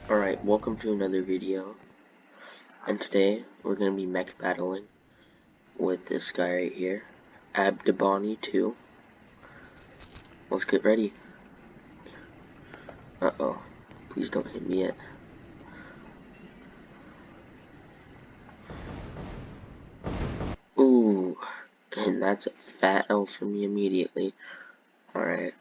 Alright, welcome to another video, and today we're going to be mech battling with this guy right here, Abdabani 2. Let's get ready. Uh-oh, please don't hit me yet. Ooh, and that's a fat L for me immediately. Alright.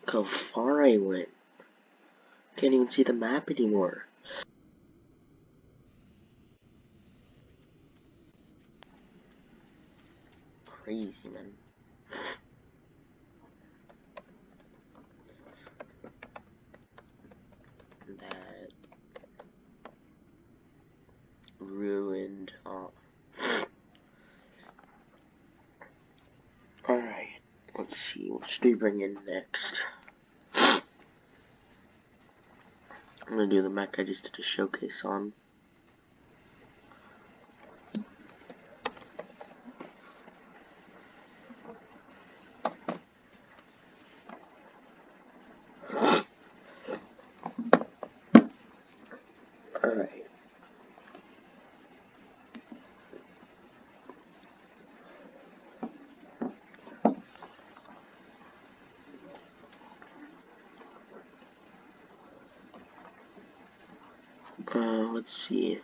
Look how far I went. Can't even see the map anymore. Crazy, man. That ruined all. Alright, let's see, what should we bring in next? I'm gonna do the mech I just did a showcase on. Alright. Let's see.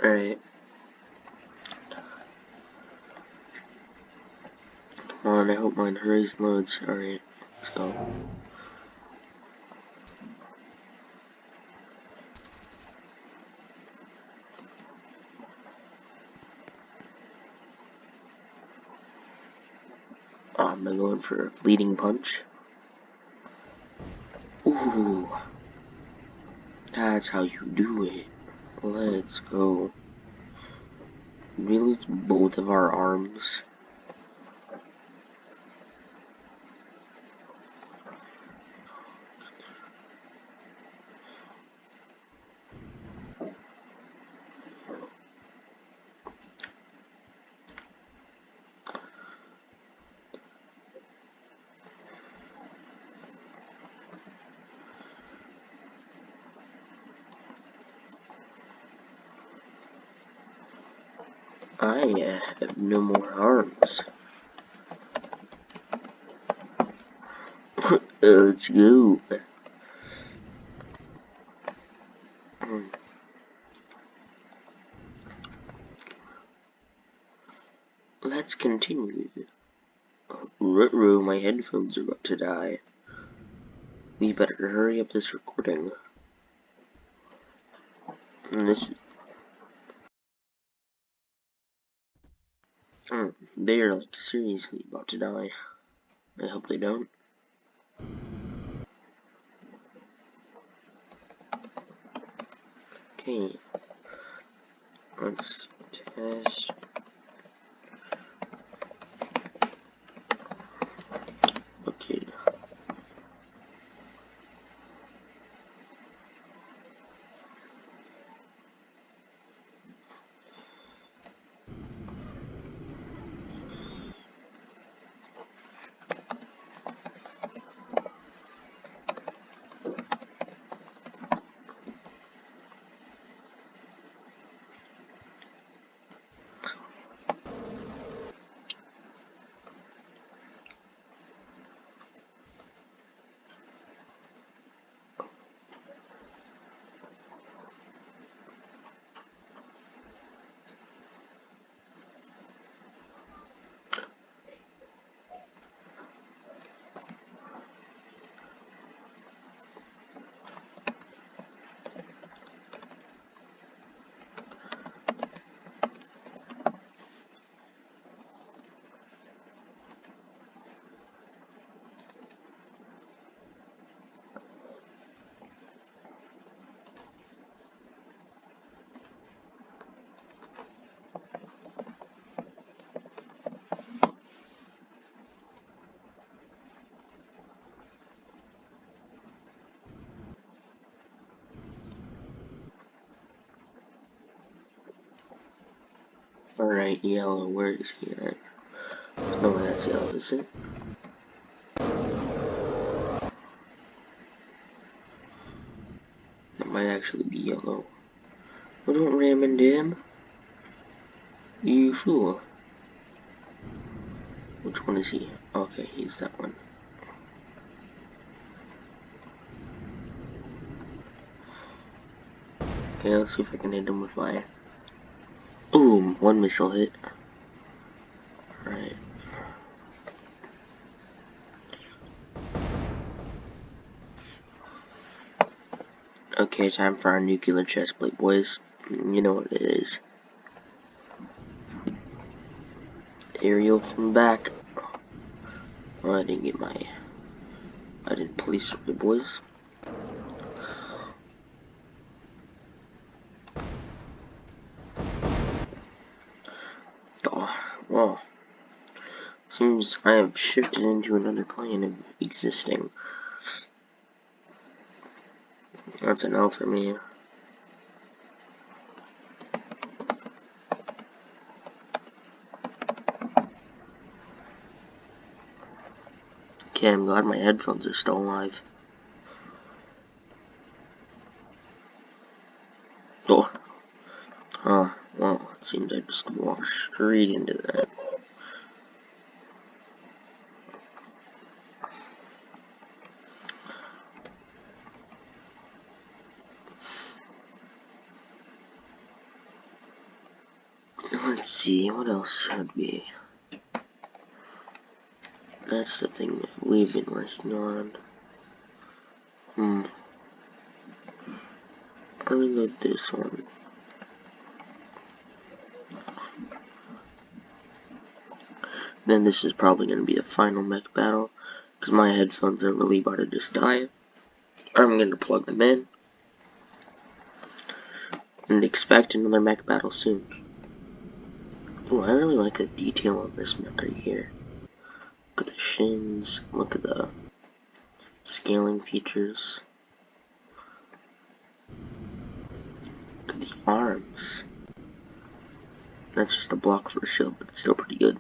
Alright. Come on, I hope mine hurries loads. Alright, let's go. I'm going for a fleeting punch. Ooh. That's how you do it. Let's go. We lose both of our arms. I have no more arms. Let's go. Let's continue. Ruh-roh, my headphones are about to die. We better hurry up this recording. And this they are like seriously about to die. I hope they don't. Okay. Let's test. Okay. Alright, yellow, where is he at? No, that's yellow, is it? That might actually be yellow. Well, don't ram into him. You fool. Which one is he? Okay, he's that one. Okay, let's see if I can hit him with my... Boom! One missile hit. Alright. Okay, time for our nuclear chestplate, boys. You know what it is. Aerial from back. Oh, I didn't get my... I didn't police the boys. Oh, well. Seems I have shifted into another plane of existing. That's an L for me. Okay, I'm glad my headphones are still alive. Oh. Well, it seems I just walked straight into that. Let's see, what else should be? That's the thing that we've been working on. I reload this one. Then this is probably going to be the final mech battle, because my headphones are really about to just die. I'm going to plug them in, and expect another mech battle soon. Oh, I really like the detail on this mech right here. Look at the shins, look at the scaling features. Look at the arms. That's just a block for a shield, but it's still pretty good.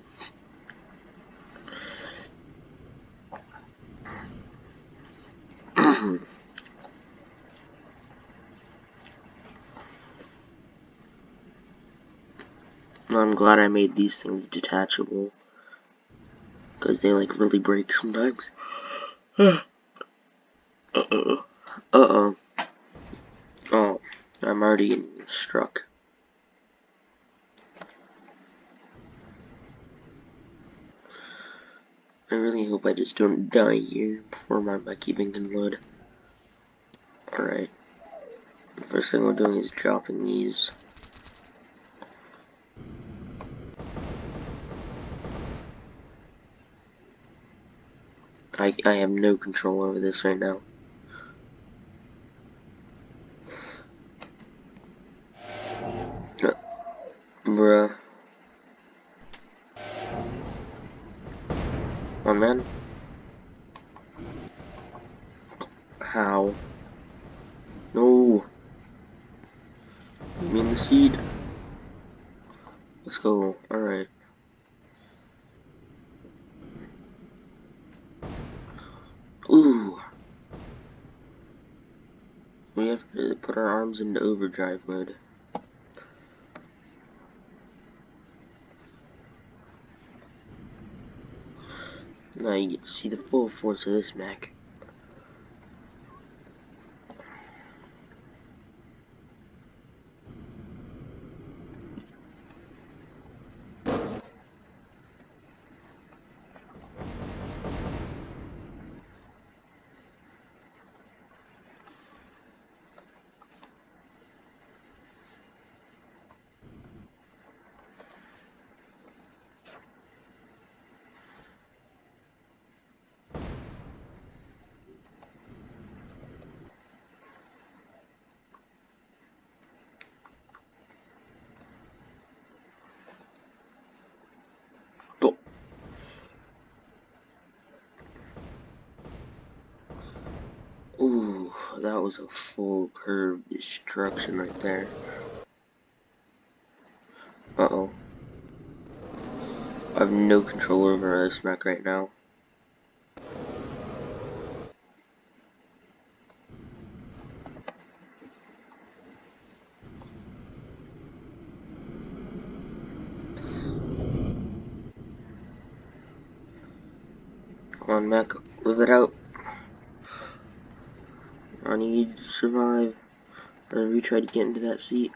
I'm glad I made these things detachable, because they like really break sometimes. Uh-oh. Uh-oh. Oh, I'm already getting struck. I really hope I just don't die here before my mech even can load. Alright. First thing we're doing is dropping these. I have no control over this right now. Bruh. Oh man. How? No. You mean the seed? Let's go. Alright. Ooh. We have to put our arms into overdrive mode. Now you get to see the full force of this mech. Ooh, that was a full curve destruction right there. Uh-oh. I have no control over this mech right now. Come on, mech, live it out. I need to survive. Whenever you try to get into that seat.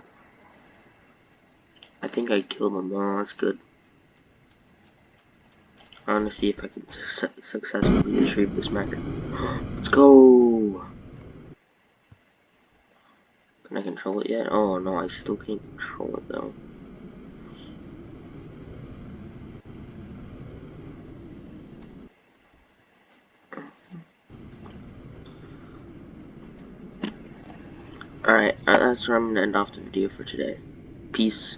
I think I killed my mom. That's good. I want to see if I can successfully retrieve this mech. Let's go! Can I control it yet? Oh no, I still can't control it though. Alright, that's where I'm going to end off the video for today. Peace.